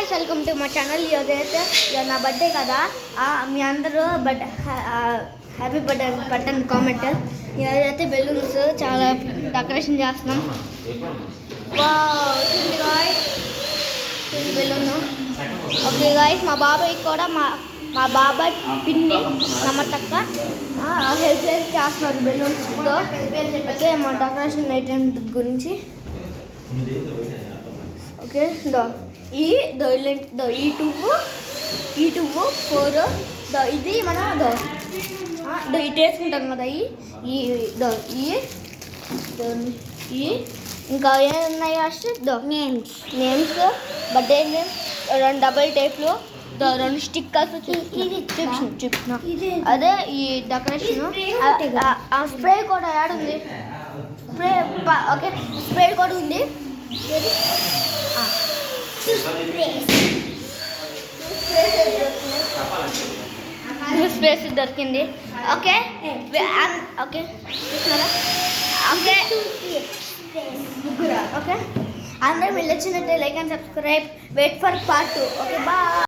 Guys, welcome to my channel. ఇదైతే నా birthday కదా, మీ అందరూ హ్యాపీ బర్త్డే పెట్టండి కామెంట్. ఇదైతే బెలూన్స్ చాలా డెకరేషన్ చేస్తున్నాం. బెలూన్. ఓకే గైస్, మా బాబాయ్ కూడా మా బాబాయ్ పిన్ని నమ్మతక్క హెల్ప్ చేస్తున్నారు బెలూన్స్తో. అయితే మా డెకరేషన్ ఐటెం గురించి ఓకే ఈ టూ 4 ఇది మనం ఇటు వేసుకుంటాం కదా. ఈ ఇంకా ఏమున్నాయి నేమ్స్ బర్త్డే నేమ్స్, 2 డబల్ టేప్లు, 2 స్టిక్కర్స్ చూపించిన. అదే ఈ డెకరేషన్. స్ప్రే కూడా యాడుంది? స్ప్రే ఓకే, స్ప్రే కూడా ఉంది. స్పేస్ దొరికింది. ఓకే ఓకే చూస్తున్నారా? ఓకే ఓకే అందరూ వెళ్ళొచ్చినట్టే like and subscribe. Wait for part 2. Okay bye.